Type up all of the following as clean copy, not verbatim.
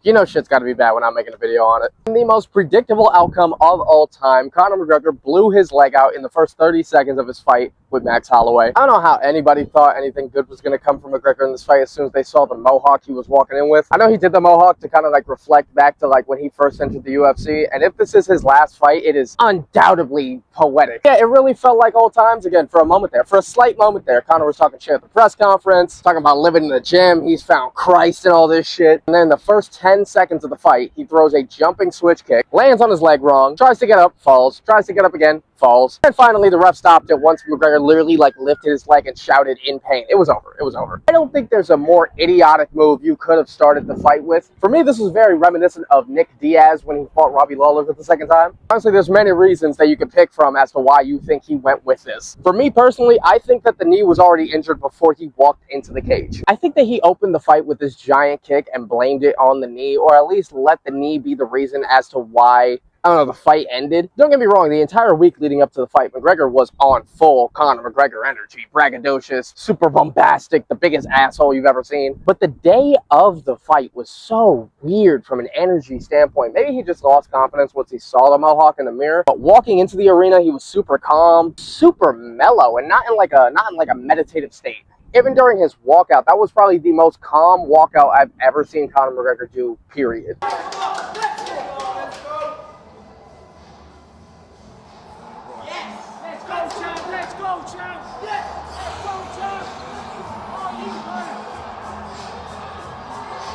You know shit's gotta be bad when I'm making a video on it. In the most predictable outcome of all time, Conor McGregor blew his leg out in the first 30 seconds of his fight with Max Holloway. I don't know how anybody thought anything good was gonna come from McGregor in this fight as soon as they saw the mohawk he was walking in with. I know he did the mohawk to kind of like reflect back to like when he first entered the UFC, and if this is his last fight, it is undoubtedly poetic. Yeah, it really felt like old times again for a moment there. For a slight moment there, Conor was talking shit at the press conference, talking about living in the gym, he's found Christ and all this shit. And then in the first 10 seconds of the fight, he throws a jumping switch kick, lands on his leg wrong, tries to get up, falls, tries to get up again, falls. And finally, the ref stopped it once McGregor literally like lifted his leg and shouted in pain. It was over. It was over. I don't think there's a more idiotic move you could have started the fight with. For me, this was very reminiscent of Nick Diaz when he fought Robbie Lawler for the second time. Honestly, there's many reasons that you could pick from as to why you think he went with this. For me personally, I think that the knee was already injured before he walked into the cage. I think that he opened the fight with this giant kick and blamed it on the knee, or at least let the knee be the reason as to why, I don't know, the fight ended. Don't get me wrong, the entire week leading up to the fight, McGregor was on full Conor McGregor energy. Braggadocious, super bombastic, the biggest asshole you've ever seen. But the day of the fight was so weird from an energy standpoint. Maybe he just lost confidence once he saw the mohawk in the mirror. But walking into the arena, he was super calm, super mellow, and not in like a meditative state. Even during his walkout, that was probably the most calm walkout I've ever seen Conor McGregor do, period.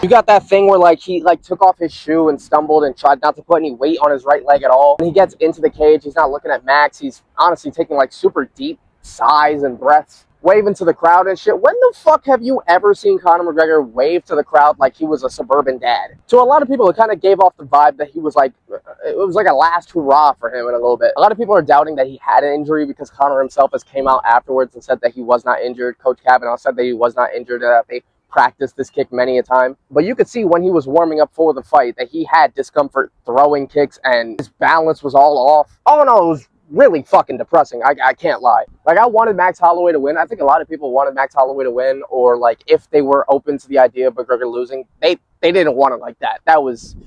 You got that thing where like he like took off his shoe and stumbled and tried not to put any weight on his right leg at all. When he gets into the cage, he's not looking at Max. He's honestly taking like super deep sighs and breaths, waving to the crowd and shit. When the fuck have you ever seen Conor McGregor wave to the crowd like he was a suburban dad? To a lot of people, it kind of gave off the vibe that he was like, it was like a last hurrah for him in a little bit. A lot of people are doubting that he had an injury because Conor himself has came out afterwards and said that he was not injured. Coach Kavanaugh said that he was not injured and that they practiced this kick many a time. But you could see when he was warming up for the fight that he had discomfort throwing kicks and his balance was all off. Oh no, it was really fucking depressing. I can't lie. Like, I wanted Max Holloway to win. I think a lot of people wanted Max Holloway to win, or like if they were open to the idea of McGregor losing, they didn't want it like that. That was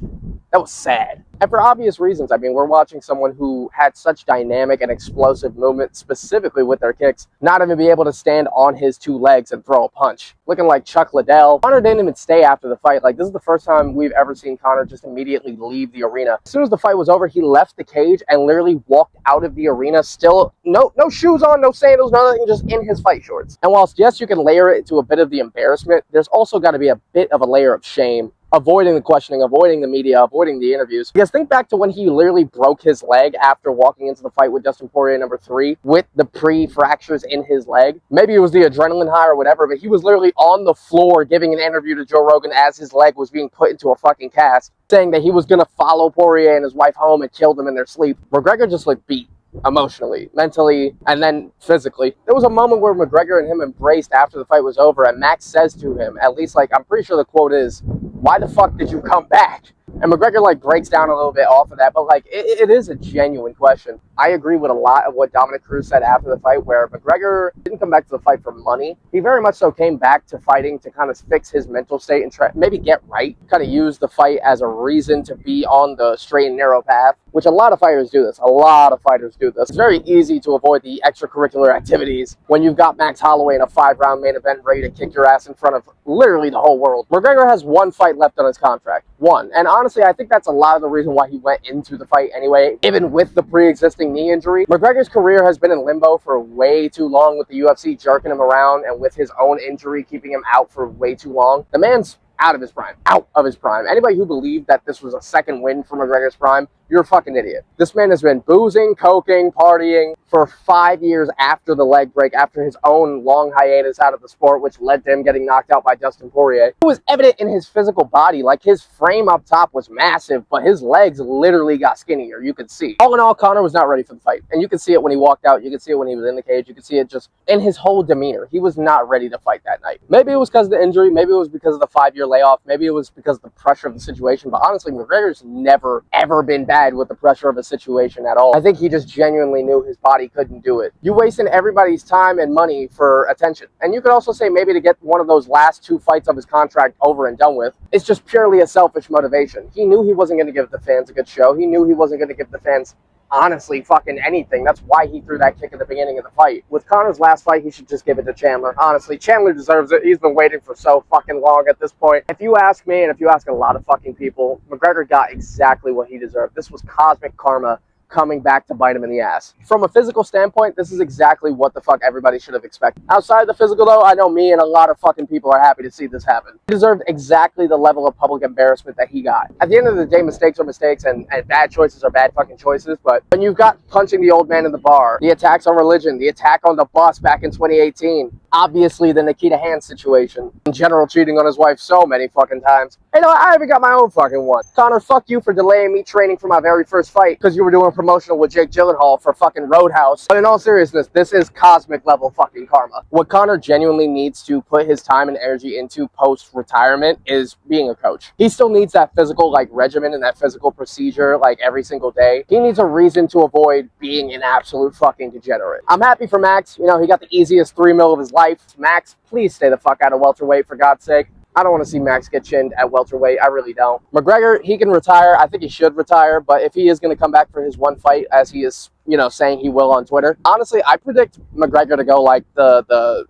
sad. And for obvious reasons. I mean, we're watching someone who had such dynamic and explosive movement, specifically with their kicks, not even be able to stand on his two legs and throw a punch. Looking like Chuck Liddell. Conor didn't even stay after the fight. Like, this is the first time we've ever seen Conor just immediately leave the arena. As soon as the fight was over, he left the cage and literally walked out of the arena, still no shoes on, no sandals, nothing, just in his fight shorts. And whilst, yes, you can layer it to a bit of the embarrassment, there's also got to be a bit of a layer of shame. Avoiding the questioning, avoiding the media, avoiding the interviews. Because think back to when he literally broke his leg after walking into the fight with Dustin Poirier #3 with the pre-fractures in his leg. Maybe it was the adrenaline high or whatever, but he was literally on the floor giving an interview to Joe Rogan as his leg was being put into a fucking cast, saying that he was going to follow Poirier and his wife home and kill them in their sleep. McGregor just looked beat. Emotionally, mentally, and then physically. There was a moment where McGregor and him embraced after the fight was over, and Max says to him, at least like I'm pretty sure the quote is, "Why the fuck did you come back?" And McGregor like breaks down a little bit off of that, but like it is a genuine question. I agree with a lot of what Dominic Cruz said after the fight, where McGregor didn't come back to the fight for money. He very much so came back to fighting to kind of fix his mental state and try maybe get right, kind of use the fight as a reason to be on the straight and narrow path, which a lot of fighters do this. A lot of fighters do this. It's very easy to avoid the extracurricular activities when you've got Max Holloway in a 5-round main event ready to kick your ass in front of literally the whole world. McGregor has one fight left on his contract. One. And honestly, I think that's a lot of the reason why he went into the fight anyway, even with the pre-existing knee injury. McGregor's career has been in limbo for way too long, with the UFC jerking him around and with his own injury keeping him out for way too long. The man's out of his prime. Out of his prime. Anybody who believed that this was a second win for McGregor's prime, you're a fucking idiot. This man has been boozing, coking, partying for 5 years after the leg break, after his own long hiatus out of the sport, which led to him getting knocked out by Dustin Poirier. It was evident in his physical body. Like, his frame up top was massive, but his legs literally got skinnier. You could see. All in all, Conor was not ready for the fight. And you could see it when he walked out. You could see it when he was in the cage. You could see it just in his whole demeanor. He was not ready to fight that night. Maybe it was because of the injury. Maybe it was because of the 5-year layoff. Maybe it was because of the pressure of the situation. But honestly, McGregor's never, ever been back bad with the pressure of a situation at all. I think he just genuinely knew his body couldn't do it. You wasting everybody's time and money for attention. And you could also say maybe to get one of those last 2 fights of his contract over and done with, it's just purely a selfish motivation. He knew he wasn't going to give the fans a good show. He knew he wasn't going to give the fans honestly fucking anything. That's why he threw that kick at the beginning of the fight. With Conor's last fight, he should just give it to Chandler. Honestly, Chandler deserves it. He's been waiting for so fucking long at this point. If you ask me, and if you ask a lot of fucking people, McGregor got exactly what he deserved. This was cosmic karma coming back to bite him in the ass. From a physical standpoint, this is exactly what the fuck everybody should have expected. Outside the physical, though, I know me and a lot of fucking people are happy to see this happen. He deserved exactly the level of public embarrassment that he got. At the end of the day, mistakes are mistakes, and bad choices are bad fucking choices, but when you've got punching the old man in the bar, the attacks on religion, the attack on the bus back in 2018, obviously the Nikita Hand situation, in general cheating on his wife so many fucking times. You know, I even got my own fucking one. Conor, fuck you for delaying me training for my very first fight because you were doing promotional with Jake Gyllenhaal for fucking Roadhouse. But in all seriousness, this is cosmic level fucking karma. What Conor genuinely needs to put his time and energy into post-retirement is being a coach. He still needs that physical like regimen and that physical procedure like every single day. He needs a reason to avoid being an absolute fucking degenerate. I'm happy for Max. You know, he got the easiest 3 mil of his life. Max, please stay the fuck out of welterweight for God's sake. I don't want to see Max get chinned at welterweight. I really don't. McGregor, he can retire. I think he should retire. But if he is going to come back for his one fight, as he is, you know, saying he will on Twitter, honestly, I predict McGregor to go like the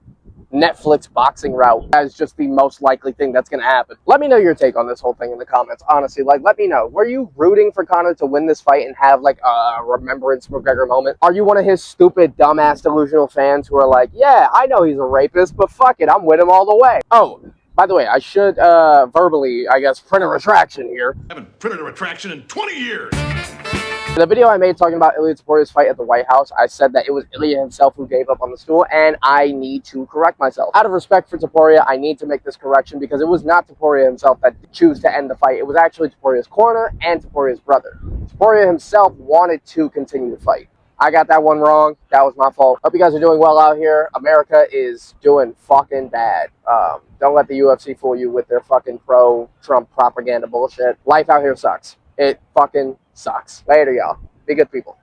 Netflix boxing route as just the most likely thing that's going to happen. Let me know your take on this whole thing in the comments. Honestly, like, let me know. Were you rooting for Conor to win this fight and have like a remembrance McGregor moment? Are you one of his stupid, dumbass, delusional fans who are like, yeah, I know he's a rapist, but fuck it, I'm with him all the way? Oh, by the way, I should verbally, I guess, print a retraction here. I haven't printed a retraction in 20 years. In the video I made talking about Ilia Toporia's fight at the White House, I said that it was Ilia himself who gave up on the stool, and I need to correct myself. Out of respect for Topuria, I need to make this correction because it was not Topuria himself that chose to end the fight. It was actually Toporia's corner and Toporia's brother. Topuria himself wanted to continue the fight. I got that one wrong. That was my fault. Hope you guys are doing well out here. America is doing fucking bad. Don't let the UFC fool you with their fucking pro-Trump propaganda bullshit. Life out here sucks. It fucking sucks. Later, y'all. Be good people.